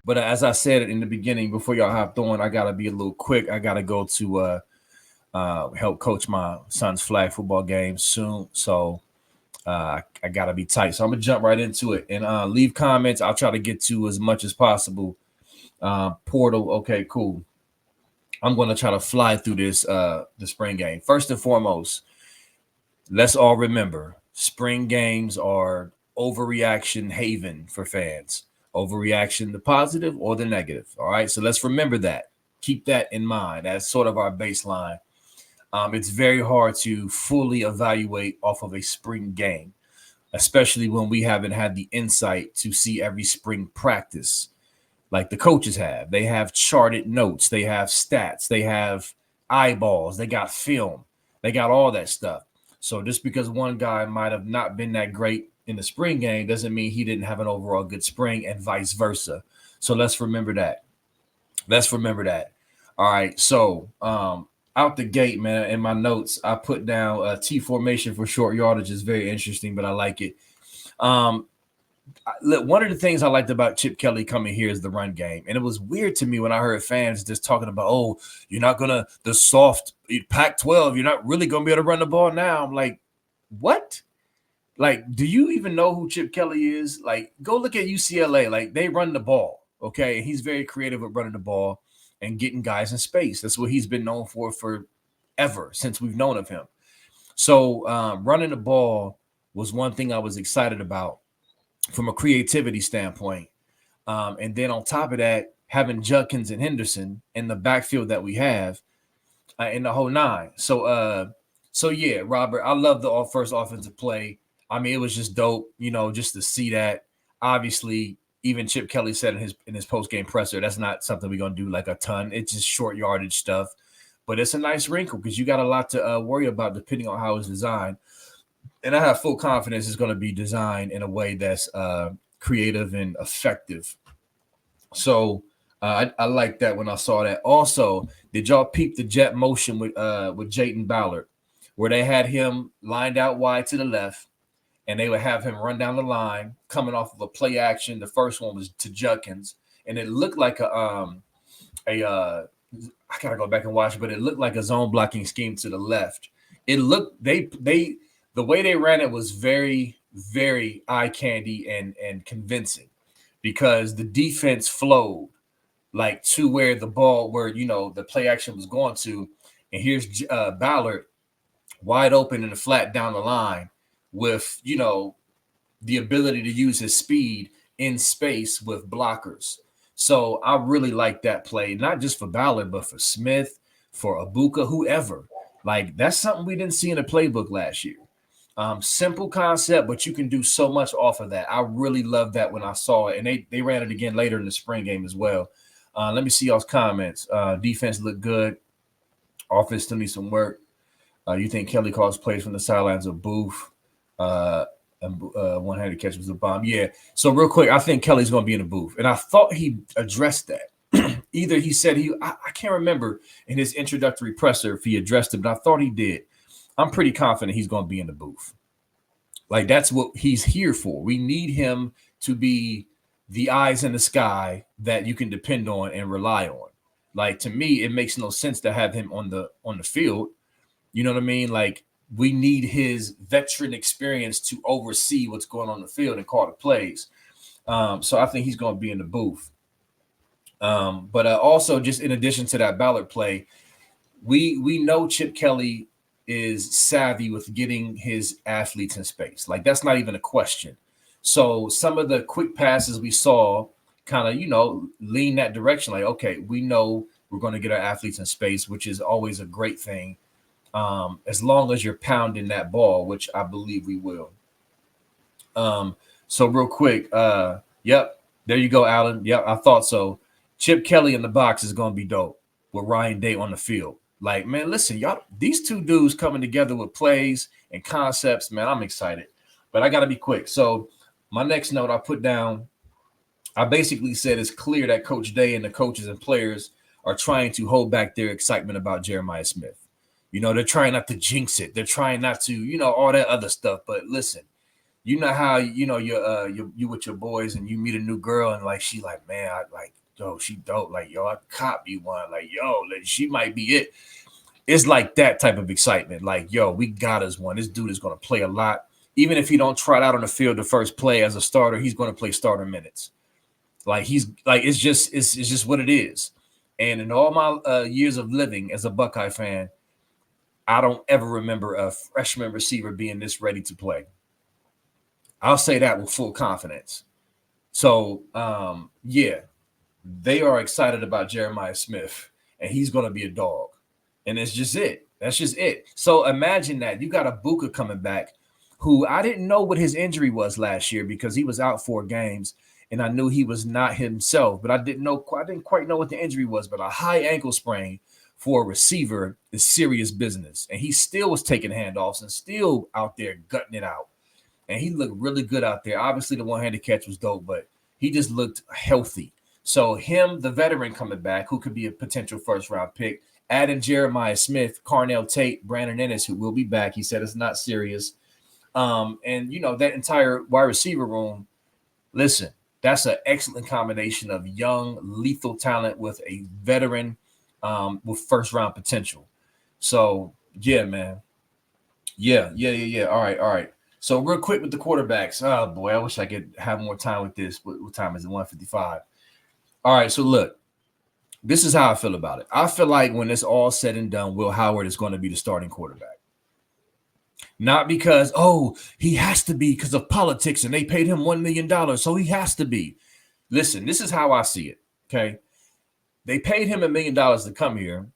But as I said in the beginning, before y'all hopped on, I gotta be a little quick. I gotta go to help coach my son's flag football game soon. So I gotta be tight. So I'm gonna jump right into it and leave comments. I'll try to get to as much as possible. Portal, okay, cool. I'm gonna try to fly through this the spring game. First and foremost, let's all remember spring games are overreaction haven for fans. Overreaction, the positive or the negative. All right. So let's remember that. Keep that in mind as sort of our baseline. It's very hard to fully evaluate off of a spring game, especially when we haven't had the insight to see every spring practice like the coaches have. They have charted notes, they have stats, they have eyeballs, they got film, they got all that stuff. So just because one guy might have not been that great in the spring game doesn't mean he didn't have an overall good spring and vice versa. So let's remember that. Let's remember that. All right. So out the gate, man, in my notes, I put down T formation for short yardage is very interesting, but I like it. Um, one of the things I liked about Chip Kelly coming here is the run game. And it was weird to me when I heard fans just talking about, oh, you're not going to, the soft Pac 12, you're not really going to be able to run the ball now. I'm like, what? Like, do you even know who Chip Kelly is? Like, go look at UCLA. Like, they run the ball, okay? And he's very creative at running the ball and getting guys in space. That's what he's been known for forever since we've known of him. So running the ball was one thing I was excited about from a creativity standpoint. And then on top of that, having Judkins and Henderson in the backfield that we have in the whole nine. So yeah, Robert, I love the first offensive play. I mean, it was just dope, just to see that. Obviously, even Chip Kelly said in his post game presser, that's not something we're gonna do like a ton. It's just short yardage stuff, but it's a nice wrinkle because you got a lot to worry about depending on how it's designed. And I have full confidence it's going to be designed in a way that's creative and effective. So I like that when I saw that. Also, did y'all peep the jet motion with Jayden Ballard, where they had him lined out wide to the left, and they would have him run down the line, coming off of a play action. The first one was to Judkins, and it looked like I gotta go back and watch, but it looked like a zone blocking scheme to the left. It looked the way they ran it was very, very eye candy and convincing because the defense flowed like to where the ball, where the play action was going to, and here's Ballard wide open in the flat down the line with the ability to use his speed in space with blockers. So I really like that play, not just for Ballard, but for Smith, for Abuka, whoever. Like that's something we didn't see in the playbook last year. Simple concept, but you can do so much off of that. I really love that when I saw it, and they ran it again later in the spring game as well. Let me see y'all's comments. Defense looked good. Offense still needs some work. You think Kelly calls plays from the sidelines of Booth? One-handed catch was a bomb. Yeah. So real quick, I think Kelly's going to be in the booth, and I thought he addressed that. Either he said I can't remember in his introductory presser if he addressed it, but I thought he did. I'm pretty confident he's going to be in the booth. Like that's what he's here for. We need him to be the eyes in the sky that you can depend on and rely on. Like to me, it makes no sense to have him on the field. You know what I mean? Like we need his veteran experience to oversee what's going on the field and call the plays. So I think he's going to be in the booth. But also, just in addition to that Ballard play, we know Chip Kelly is savvy with getting his athletes in space. Like that's not even a question. So some of the quick passes we saw kind of, lean that direction. Like, okay, we know we're going to get our athletes in space, which is always a great thing. As long as you're pounding that ball, which I believe we will. So real quick, yep, there you go, Alan. Yep, I thought so. Chip Kelly in the box is going to be dope with Ryan Day on the field. Like, man, listen, y'all, these two dudes coming together with plays and concepts, man, I'm excited. But I got to be quick. So my next note I put down, I basically said it's clear that Coach Day and the coaches and players are trying to hold back their excitement about Jeremiah Smith. They're trying not to jinx it. They're trying not to, all that other stuff. But listen, you know how, you with your boys and you meet a new girl and like, she like, man, yo, she dope. Like, yo, I cop you one. Like, yo, like, she might be it. It's like that type of excitement. Like, yo, we got us one. This dude is going to play a lot. Even if he don't trot out on the field the first play as a starter, he's going to play starter minutes. Like, he's like, it's just what it is. And in all my years of living as a Buckeye fan, I don't ever remember a freshman receiver being this ready to play. I'll say that with full confidence. So, yeah, they are excited about Jeremiah Smith, and he's going to be a dog. And it's just it. That's just it. So imagine that. You got a Buka coming back who I didn't know what his injury was last year because he was out 4 games, and I knew he was not himself, but I didn't quite know what the injury was. But a high ankle sprain for a receiver is serious business. And he still was taking handoffs and still out there gutting it out. And he looked really good out there. Obviously, the one-handed catch was dope, but he just looked healthy. So him, the veteran coming back, who could be a potential first-round pick, adding Jeremiah Smith, Carnell Tate, Brandon Ennis, who will be back. He said it's not serious. And, you know, that entire wide receiver room, listen, that's an excellent combination of young, lethal talent with a veteran with first-round potential. So, yeah, man. Yeah. All right. So real quick with the quarterbacks. Oh, boy, I wish I could have more time with this. What time is it? 1:55. All right, so look, this is how I feel about it. I feel like when it's all said and done, Will Howard is going to be the starting quarterback. Not because, he has to be because of politics and they paid him $1 million, so he has to be. Listen, this is how I see it, okay? They paid him $1 million to come here.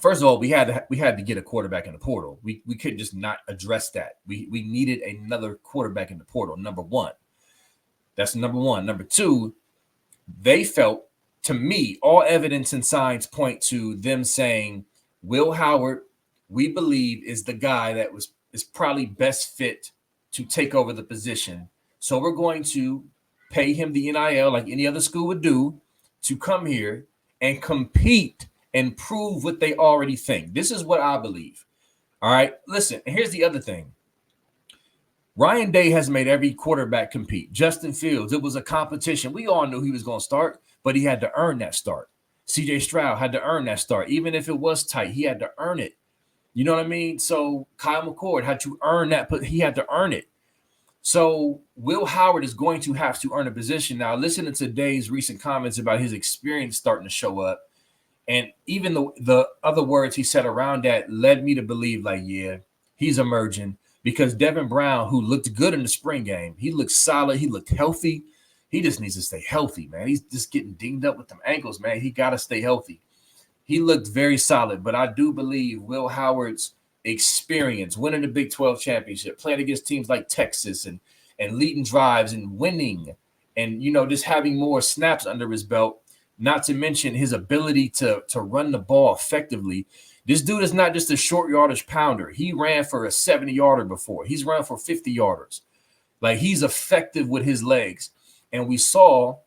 First of all, we had to get a quarterback in the portal. We couldn't just not address that. We needed another quarterback in the portal, number one. That's number one. Number two, they felt, to me, all evidence and signs point to them saying, Will Howard, we believe, is the guy that is probably best fit to take over the position. So we're going to pay him the NIL like any other school would do to come here and compete and prove what they already think. This is what I believe. All right, listen, and here's the other thing. Ryan Day has made every quarterback compete. Justin Fields, it was a competition. We all knew he was going to start, but he had to earn that start. CJ Stroud had to earn that start. Even if it was tight, he had to earn it. You know what I mean? So Kyle McCord had to earn that, but he had to earn it. So Will Howard is going to have to earn a position. Now, listen to today's recent comments about his experience starting to show up. And even the other words he said around that led me to believe, like, yeah, he's emerging. Because Devin Brown, who looked good in the spring game, he looked solid. He looked healthy. He just needs to stay healthy, man. He's just getting dinged up with them ankles, man. He got to stay healthy. He looked very solid. But I do believe Will Howard's experience, winning the Big 12 championship, playing against teams like Texas and leading drives and winning and, you know, just having more snaps under his belt, not to mention his ability to run the ball effectively. This dude is not just a short yardage pounder. He ran for a 70-yarder before. He's run for 50-yarders. Like, he's effective with his legs. And we saw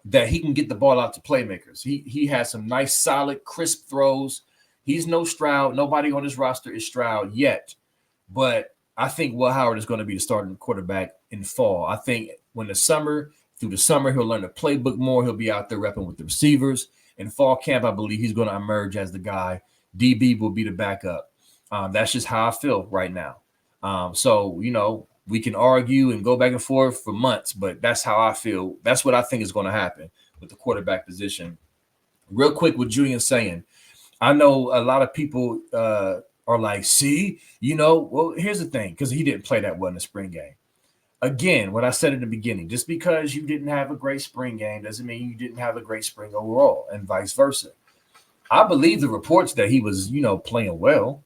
that he can get the ball out to playmakers. He has some nice, solid, crisp throws. He's no Stroud. Nobody on his roster is Stroud yet. But I think Will Howard is going to be the starting quarterback in fall. I think through the summer, he'll learn the playbook more. He'll be out there repping with the receivers. In fall camp, I believe he's going to emerge as the guy. DB will be the backup. That's just how I feel right now. So, you know, we can argue and go back and forth for months, but that's how I feel. That's what I think is going to happen with the quarterback position. Real quick with Julian saying, I know a lot of people are like, see, you know, well, here's the thing, because he didn't play that well in the spring game. Again, what I said in the beginning, just because you didn't have a great spring game doesn't mean you didn't have a great spring overall, and vice versa. I believe the reports that he was, you know, playing well.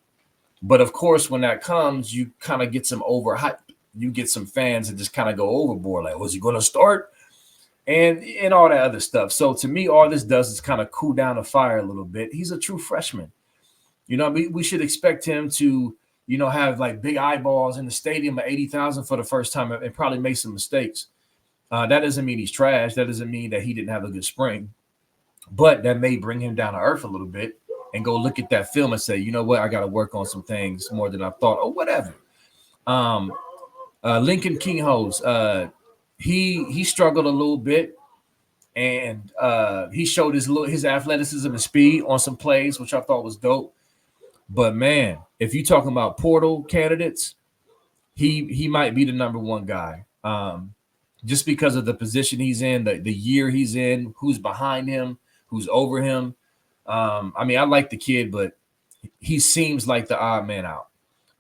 But, of course, when that comes, you kind of get some overhype. You get some fans that just kind of go overboard, like, was he going to start? And all that other stuff. So, to me, all this does is kind of cool down the fire a little bit. He's a true freshman. You know, we should expect him to, you know, have, like, big eyeballs in the stadium at 80,000 for the first time and probably make some mistakes. That doesn't mean he's trash. That doesn't mean that he didn't have a good spring. But that may bring him down to earth a little bit and go look at that film and say, you know what, I got to work on some things more than I thought, or whatever. Lincoln Kinghose, he struggled a little bit. and he showed his athleticism and speed on some plays, which I thought was dope. But man, if you're talking about portal candidates, he might be the number one guy. Just because of the position he's in, the year he's in, who's behind him, who's over him. I mean, I like the kid, but he seems like the odd man out.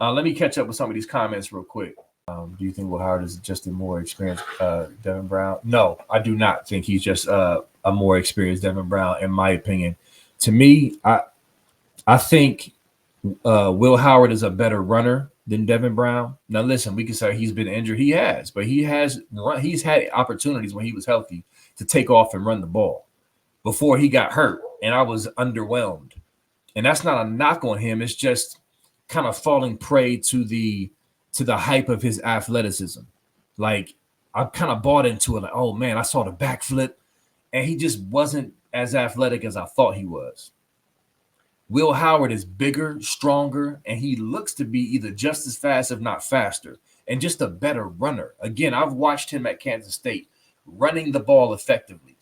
Let me catch up with some of these comments real quick. Do you think Will Howard is just a more experienced Devin Brown? No, I do not think he's just a more experienced Devin Brown, in my opinion. To me, I think Will Howard is a better runner than Devin Brown. Now, listen, we can say he's been injured. He has, but he's had opportunities when he was healthy to take off and run the ball before he got hurt, and I was underwhelmed. And that's not a knock on him. It's just kind of falling prey to the hype of his athleticism. Like, I kind of bought into it. Like, oh man, I saw the backflip, and he just wasn't as athletic as I thought he was. Will Howard is bigger, stronger, and he looks to be either just as fast, if not faster, and just a better runner. Again, I've watched him at Kansas State running the ball effectively,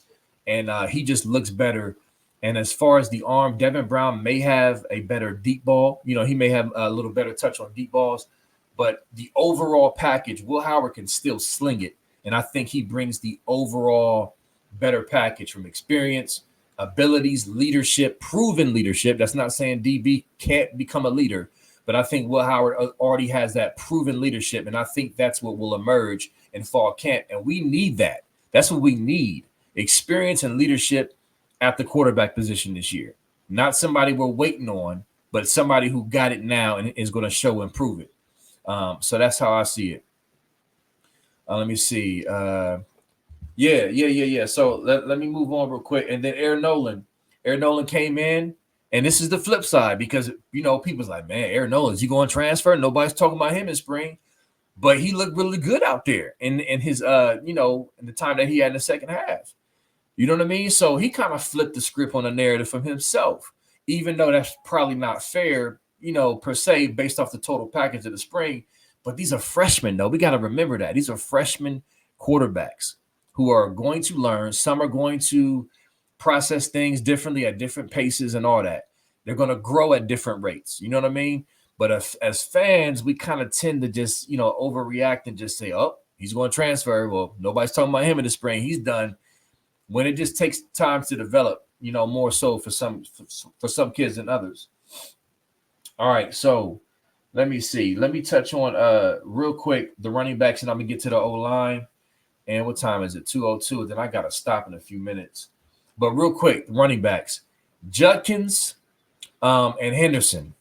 and he just looks better. And as far as the arm, Devin Brown may have a better deep ball. You know, he may have a little better touch on deep balls, but the overall package, Will Howard can still sling it. And I think he brings the overall better package from experience, abilities, leadership, proven leadership. That's not saying DB can't become a leader, but I think Will Howard already has that proven leadership, and I think that's what will emerge in fall camp, and we need that. That's what we need, experience and leadership at the quarterback position this year. Not somebody we're waiting on, but somebody who got it now and is going to show and prove it. So that's how I see it. Let me see. Yeah. So let me move on real quick. And then Aaron Nolan came in, and this is the flip side because, you know, people's like, man, Aaron Nolan, is he going to transfer? Nobody's talking about him in spring, but he looked really good out there in his, in the time that he had in the second half. You know what I mean? So he kind of flipped the script on the narrative from himself, even though that's probably not fair, per se, based off the total package of the spring. But these are freshmen, though. We got to remember that. These are freshman quarterbacks who are going to learn. Some are going to process things differently at different paces and all that. They're going to grow at different rates. You know what I mean? But as fans, we kind of tend to just, overreact and just say, oh, he's going to transfer. Well, nobody's talking about him in the spring. He's done. When it just takes time to develop, more so for some kids than others. All right, so let me see. Let me touch on real quick the running backs, and I'm gonna get to the O-line. And what time is it? 2:02. Then I gotta stop in a few minutes. But real quick, running backs, Judkins, and Henderson.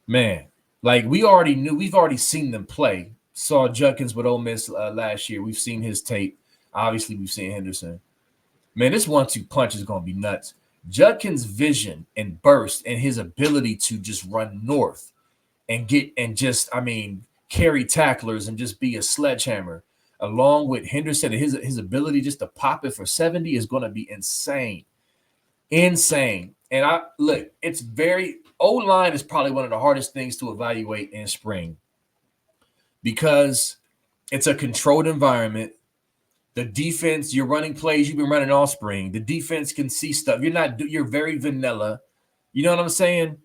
Man, like we've already seen them play. Saw Judkins with Ole Miss last year. We've seen his tape. Obviously, we've seen Henderson. Man, this 1-2 punch is going to be nuts. Judkins' vision and burst and his ability to just run north and carry tacklers and just be a sledgehammer, along with Henderson and his ability just to pop it for 70 is going to be insane. Insane. And O-line is probably one of the hardest things to evaluate in spring because it's a controlled environment. The defense, you're running plays you've been running all spring. The defense can see stuff. You're very vanilla. You know what I'm saying?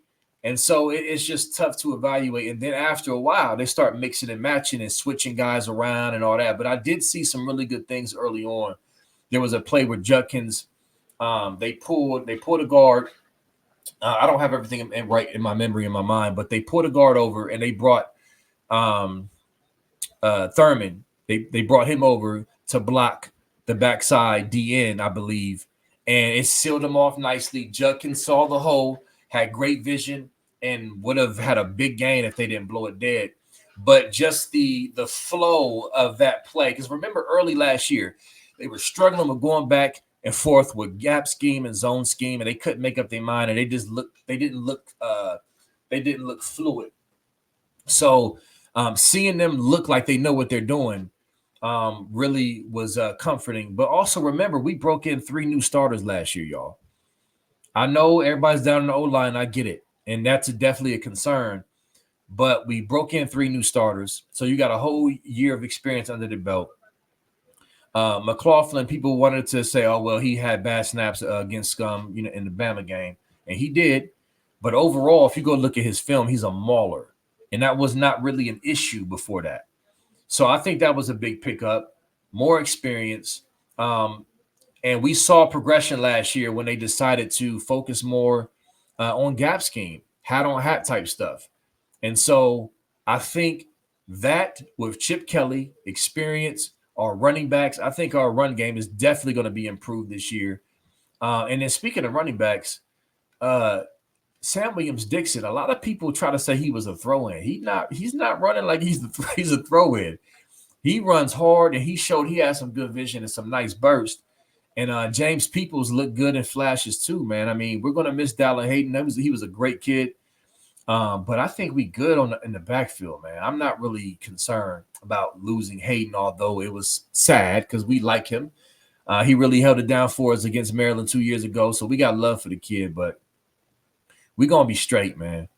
And so it's just tough to evaluate. And then after a while, they start mixing and matching and switching guys around and all that. But I did see some really good things early on. There was a play where Judkins, they pulled a guard. I don't have everything right in my memory, in my mind, but they pulled a guard over and they brought Thurman. They brought him over to block the backside DN, I believe, and it sealed him off nicely. Judkins saw the hole, had great vision, and would have had a big gain if they didn't blow it dead. But just the flow of that play, because remember early last year, they were struggling with going back and forth with gap scheme and zone scheme, and they couldn't make up their mind, and they didn't look fluid. So seeing them look like they know what they're doing really was comforting. But also remember, we broke in 3 new starters last year, y'all. I know everybody's down in the O-line. I get it. And that's definitely a concern. But we broke in 3 new starters. So you got a whole year of experience under the belt. McLaughlin, people wanted to say, oh, well, he had bad snaps against Scum, in the Bama game. And he did. But overall, if you go look at his film, he's a mauler. And that was not really an issue before that. So I think that was a big pickup, more experience. And we saw progression last year when they decided to focus more on gap scheme, hat on hat type stuff. And so I think that with Chip Kelly, experience, our running backs, I think our run game is definitely going to be improved this year. And then speaking of running backs, Sam Williams-Dixon, a lot of people try to say he was a throw-in. He's not running like he's a throw-in. He runs hard, and he showed he has some good vision and some nice burst. And James Peoples looked good in flashes too, man. I mean, we're going to miss Dallin Hayden. He was a great kid. But I think we good in the backfield, man. I'm not really concerned about losing Hayden, although it was sad because we like him. He really held it down for us against Maryland 2 years ago, so we got love for the kid, but we're going to be straight, man.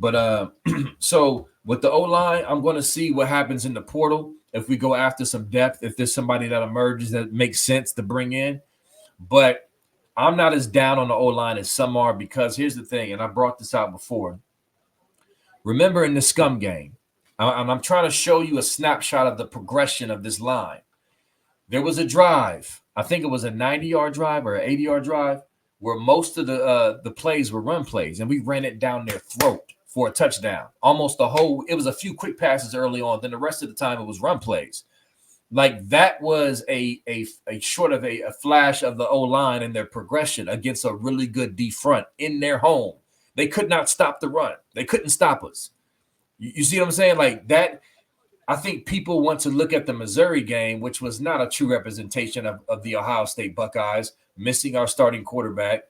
But so with the O-line, I'm going to see what happens in the portal if we go after some depth, if there's somebody that emerges that makes sense to bring in. But I'm not as down on the O-line as some are because here's the thing, and I brought this out before. Remember in the Scum game, I'm trying to show you a snapshot of the progression of this line. There was a drive. I think it was a 90-yard drive or an 80-yard drive where most of the plays were run plays, and we ran it down their throat for a touchdown. Almost the whole – it was a few quick passes early on. Then the rest of the time it was run plays. Like that was a short of a flash of the O-line and their progression against a really good D front in their home. They could not stop the run. They couldn't stop us. You see what I'm saying? Like that, I think people want to look at the Missouri game, which was not a true representation of the Ohio State Buckeyes, missing our starting quarterback,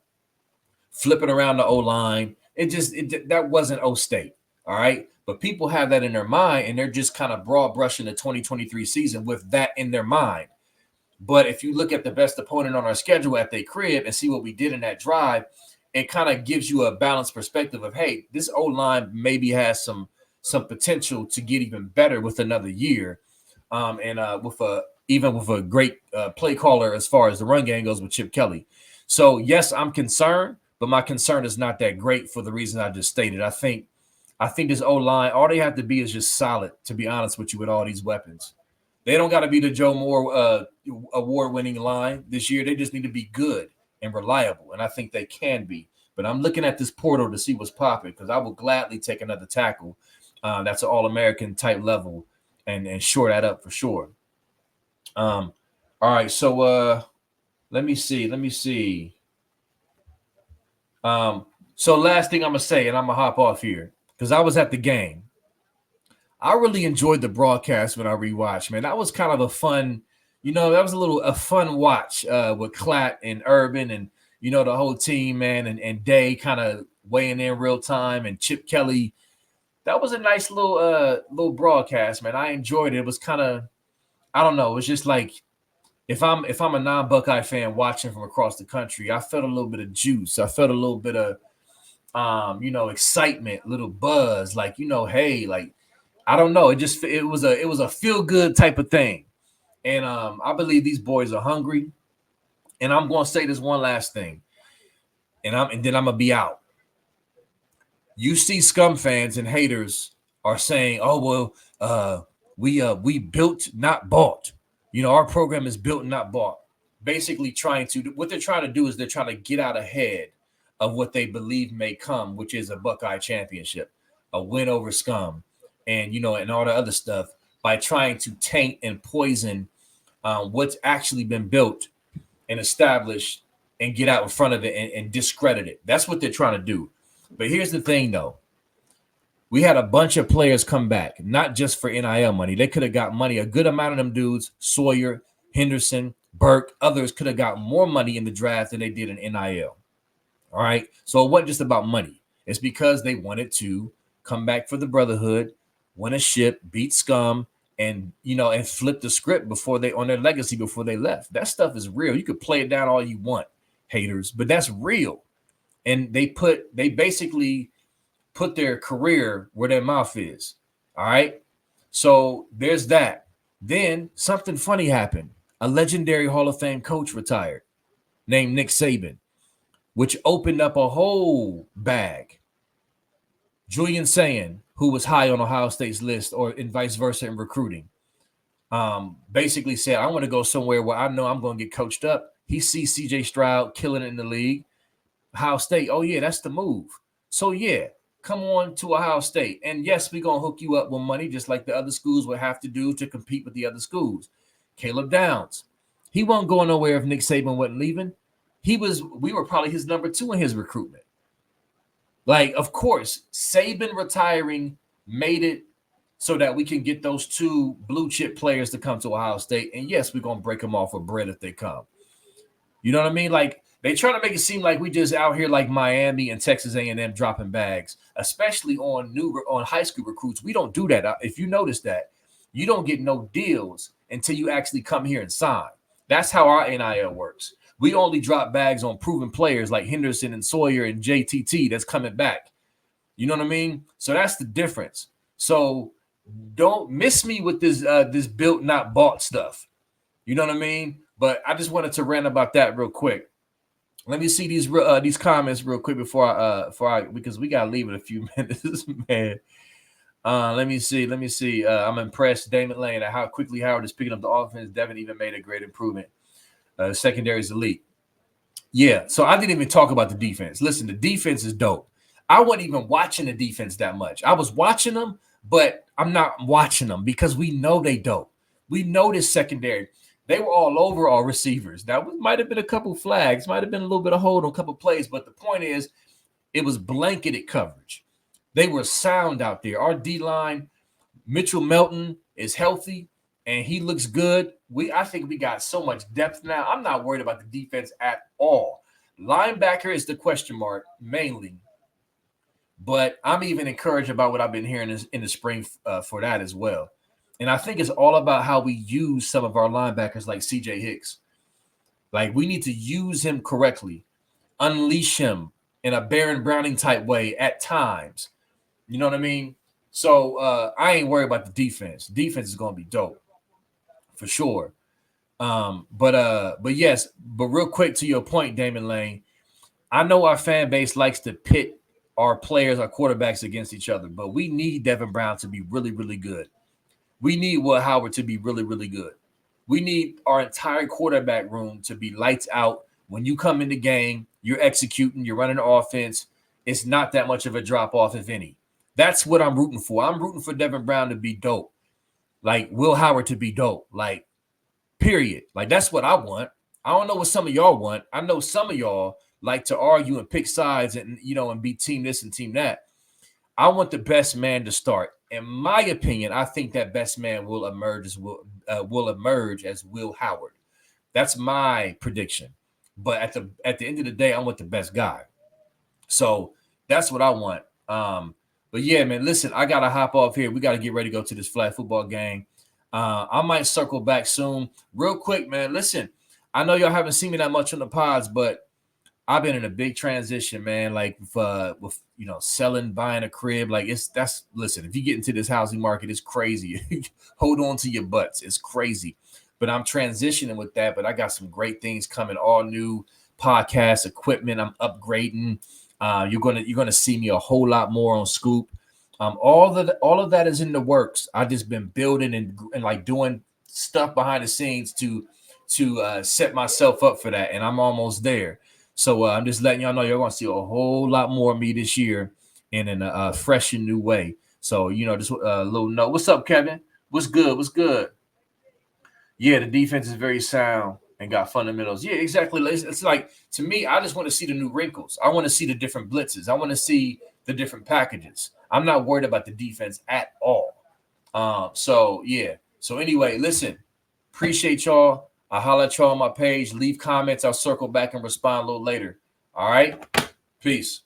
flipping around the O-line. That wasn't O-State, all right? But people have that in their mind, and they're just kind of broad brushing the 2023 season with that in their mind. But if you look at the best opponent on our schedule at their crib and see what we did in that drive, it kind of gives you a balanced perspective of, hey, this O-line maybe has some potential to get even better with another year, and with a great play caller as far as the run game goes with Chip Kelly. So yes, I'm concerned, but my concern is not that great for the reason I just stated. I think this O-line, all they have to be is just solid, to be honest with you, with all these weapons. They don't got to be the Joe Moore award-winning line this year. They just need to be good and reliable, and I think they can be. But I'm looking at this portal to see what's popping because I will gladly take another tackle. That's an All-American type level and shore that up for sure. All right, so let me see. So last thing I'm going to say, and I'm going to hop off here because I was at the game. I really enjoyed the broadcast when I rewatched, man. That was kind of a fun, that was a fun watch with Klatt and Urban and, the whole team, man, and Day kind of weighing in real time and Chip Kelly. That was a nice little broadcast, man. I enjoyed it. It was kind of, I don't know. It was just like if I'm a non-Buckeye fan watching from across the country, I felt a little bit of juice. I felt a little bit of, excitement, little buzz. Like, hey, like I don't know. It was a feel good type of thing, and I believe these boys are hungry. And I'm going to say this one last thing, and then I'm gonna be out. You see Scum fans and haters are saying, oh, well, we built, not bought. Our program is built, not bought. Basically what they're trying to do is they're trying to get out ahead of what they believe may come, which is a Buckeye championship, a win over Scum, and, and all the other stuff by trying to taint and poison what's actually been built and established and get out in front of it and discredit it. That's what they're trying to do. But here's the thing, though. We had a bunch of players come back, not just for NIL money. They could have got money. A good amount of them dudes, Sawyer, Henderson, Burke, others could have got more money in the draft than they did in NIL. All right? So it wasn't just about money. It's because they wanted to come back for the brotherhood, win a ship, beat Scum, and flip the script on their legacy before they left. That stuff is real. You could play it down all you want, haters, but that's real. And they basically put their career where their mouth is. All right. So there's that. Then something funny happened. a legendary Hall of Fame coach retired named Nick Saban, which opened up a whole bag. Julian Sayin, who was high on Ohio State's list, or in vice versa in recruiting, basically said, I want to go somewhere where I know I'm going to get coached up. He sees CJ Stroud killing it in the league. Ohio State, oh yeah, that's the move. So yeah, come on to Ohio State. And yes, we're going to hook you up with money just like the other schools would have to do to compete with the other schools. Caleb Downs, he wasn't going nowhere if Nick Saban wasn't leaving. We were probably his number 2 in his recruitment. Like, of course, Saban retiring made it so that we can get those 2 blue chip players to come to Ohio State. And yes, we're going to break them off with bread if they come. You know what I mean? Like, they try to make it seem like we just out here like Miami and Texas A&M dropping bags, especially on high school recruits. We don't do that. If you notice that, you don't get no deals until you actually come here and sign. That's how our NIL works. We only drop bags on proven players like Henderson and Sawyer and JTT that's coming back. You know what I mean? So that's the difference. So don't miss me with this built not bought stuff. You know what I mean? But I just wanted to rant about that real quick. Let me see these comments real quick before I because we gotta leave in a few minutes, man. Let me see. I'm impressed, Damon Lane, at how quickly Howard is picking up the offense. Devin even made a great improvement. Secondary is elite. Yeah, so I didn't even talk about the defense. Listen, the defense is dope. I wasn't even watching the defense that much. I was watching them, but I'm not watching them because we know they dope. We know this secondary. They were all over our receivers. That might have been a couple flags, might have been a little bit of hold on a couple plays, but the point is it was blanketed coverage. They were sound out there. Our D-line, Mitchell Melton, is healthy, and he looks good. I think we got so much depth now. I'm not worried about the defense at all. Linebacker is the question mark, mainly. But I'm even encouraged about what I've been hearing in the spring for that as well. And I think it's all about how we use some of our linebackers like C.J. Hicks. Like, we need to use him correctly, unleash him in a Baron Browning type way at times. You know what I mean? So I ain't worried about the defense. Defense is going to be dope for sure. But real quick to your point, Damon Lane, I know our fan base likes to pit our players, our quarterbacks against each other, but we need Devin Brown to be really, really good. We need Will Howard to be really, really good. We need our entire quarterback room to be lights out. When you come in the game, you're executing, you're running the offense. It's not that much of a drop-off, if any. That's what I'm rooting for. I'm rooting for Devin Brown to be dope. Like, Will Howard to be dope. Like, period. Like, that's what I want. I don't know what some of y'all want. I know some of y'all like to argue and pick sides and, and be team this and team that. I want the best man to start. In my opinion, I think that best man will emerge as Will Howard. That's my prediction. But at the end of the day, I want the best guy. So that's what I want. But yeah, man, listen, I gotta hop off here. We gotta get ready to go to this flag football game. I might circle back soon. Real quick, man. Listen, I know y'all haven't seen me that much on the pods, but I've been in a big transition, man. Like with selling, buying a crib. Like listen, if you get into this housing market, it's crazy. Hold on to your butts. It's crazy. But I'm transitioning with that. But I got some great things coming, all new podcast equipment. I'm upgrading. You're gonna see me a whole lot more on Scoop. All of that is in the works. I've just been building and like doing stuff behind the scenes to set myself up for that, and I'm almost there. So I'm just letting y'all know you're going to see a whole lot more of me this year in a fresh and new way. So, just a little note. What's up, Kevin? What's good? What's good? Yeah, the defense is very sound and got fundamentals. Yeah, exactly. It's like, to me, I just want to see the new wrinkles. I want to see the different blitzes. I want to see the different packages. I'm not worried about the defense at all. So anyway, listen, appreciate y'all. I'll holler at y'all on my page. Leave comments. I'll circle back and respond a little later. All right? Peace.